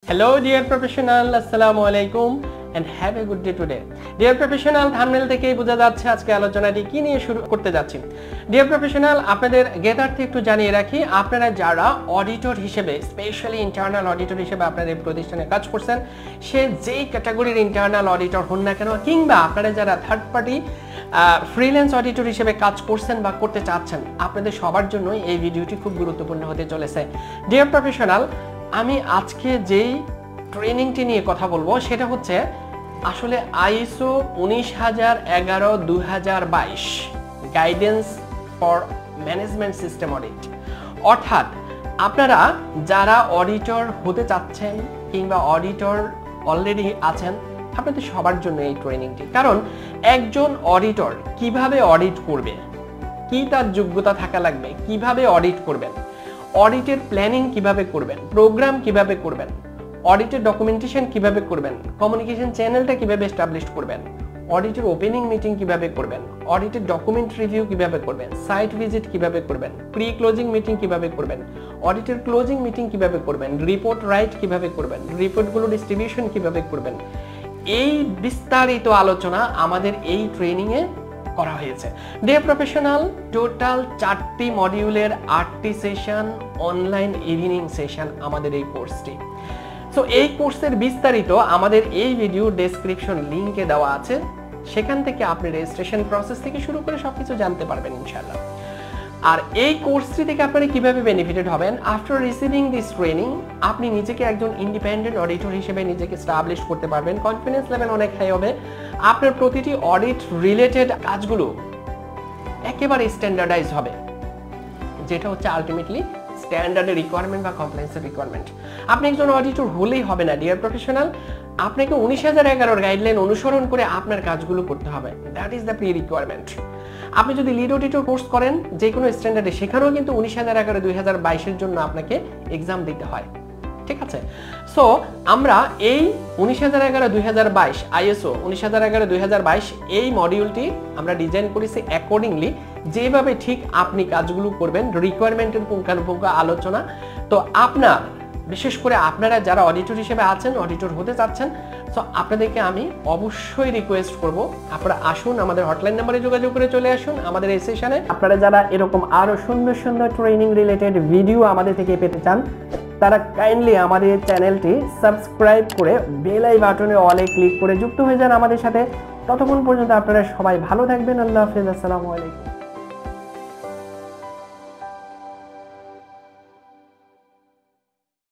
Hello dear professional, assalamu alaikum and have a good day today. Dear professional, thumbnail থেকেই বোঝা যাচ্ছে আজকে আলোচনাটি কি নিয়ে শুরু করতে যাচ্ছি। Dear professional, আপনাদের জ্ঞাতার্থে একটু জানিয়ে রাখি, আপনারা যারা অডিটর হিসেবে স্পেশালি ইন্টারনাল অডিটর হিসেবে আপনাদের প্রতিষ্ঠানে কাজ করছেন, সে যেই ক্যাটাগরির ইন্টারনাল অডিটর হন না কেন, কিংবা আপনারা যারা থার্ড পার্টি ফ্রিল্যান্স অডিটর হিসেবে কাজ করছেন বা করতে চাচ্ছেন, আপনাদের সবার জন্যই এই ভিডিওটি খুব গুরুত্বপূর্ণ হতে চলেছে। Dear professional, আমি আজকে যেই ট্রেনিংটি নিয়ে কথা বলবো সেটা হচ্ছে আসলে ISO 19011-2022 guidance for management system audit. অর্থাৎ আপনারা যারা অডিটর হতে চাচ্ছেন কিংবা অডিটর অলরেডি আছেন, আপনাদের সবার জন্য এই ট্রেনিংটি। কারণ একজন অডিটর কিভাবে অডিট করবে, কি তার যোগ্যতা থাকা লাগবে, কিভাবে অডিট করবেন, অডিটের প্ল্যানিং কিভাবে করবেন, প্রোগ্রাম কিভাবে করবেন, অডিটের ডকুমেন্টেশন কিভাবে করবেন, কমিউনিকেশন চ্যানেলটা কিভাবে এস্টাবলিশ করবেন, অডিটের ওপেনিং মিটিং কিভাবে করবেন, অডিটের ডকুমেন্ট রিভিউ কিভাবে করবেন, সাইট ভিজিট কিভাবে করবেন, প্রি ক্লোজিং মিটিং কিভাবে করবেন, অডিটের ক্লোজিং মিটিং কিভাবে করবেন, রিপোর্ট রাইট কিভাবে করবেন, রিপোর্টগুলো ডিস্ট্রিবিউশন কিভাবে করবেন, এই বিস্তারিত আলোচনা আমাদের এই ট্রেনিংয়ে করা হয়েছে। ডিয়ার প্রফেশনাল, টোটাল 4টি মডিউলের 8টি সেশন, অনলাইন ইভিনিং সেশন আমাদের এই কোর্সটি। সো এই কোর্সের বিস্তারিত আমাদের এই ভিডিও ডেসক্রিপশন লিংকে দেওয়া আছে, সেখান থেকে আপনি রেজিস্ট্রেশন প্রসেস থেকে শুরু করে সবকিছু জানতে পারবেন ইনশাআল্লাহ। আর এই কোর্সটি থেকে আপনারা কিভাবে বেনিফিটেড হবেন, আফটার রিসিভিং দিস ট্রেনিং আপনি নিজেকে একজন ইন্ডিপেন্ডেন্ট অডিটর হিসেবে নিজেকে এস্টাবলিশ করতে পারবেন, কনফিডেন্স লেভেল অনেক হাই হবে, আপনার প্রতিটি অডিট রিলেটেড কাজগুলো একেবারে স্ট্যান্ডার্ডাইজ হবে, যেটা হচ্ছে আলটিমেটলি স্ট্যান্ডার্ডের রিকোয়ারমেন্ট বা কমপ্লায়েন্সের রিকোয়ারমেন্ট। আপনি একজন অডিটর হলেই হবে না ডিয়ার প্রফেশনাল, আপনাকে 19011 গাইডলাইন অনুসরণ করে আপনার কাজগুলো করতে হবে। That is the pre requirement. আপনি যদি লিড অডিটর কোর্স করেন যে কোনো স্ট্যান্ডার্ডে, সেখানেও কিন্তু 19011-2022 জন্য আপনাকে এক্সাম দিতে হয়, ঠিক আছে? সো আমরা এই 19011-2022 ISO 19011-2022 এই মডিউলটি আমরা ডিজাইন করেছি অ্যাকর্ডিংলি, যেভাবে ঠিক আপনি কাজগুলো করবেন, রিকোয়ারমেন্টের পুঙ্খানুপুঙ্খ আলোচনা। তো আপনার বিশেষ করে আপনারা যারা অডিটর হিসেবে আছেন, অডিটর হতে চাচ্ছেন, সো আপনাদেরকে আমি অবশ্যই রিকোয়েস্ট করব, আপনারা আসুন আমাদের হটলাইন নাম্বারে যোগাযোগ করে চলে আসুন আমাদের এই সেশনে। আপনারা যারা এরকম আরো সুন্দর সুন্দর ট্রেনিং রিলেটেড ভিডিও আমাদের থেকে পেতে চান, তারা কাইন্ডলি আমাদের চ্যানেলটি সাবস্ক্রাইব করে বেল আই বাটনে অলে ক্লিক করে যুক্ত হয়ে যান আমাদের সাথে। ততক্ষণ পর্যন্ত আপনারা সবাই ভালো থাকবেন। আল্লাহ হাফেজ, আসসালামু আলাইকুম।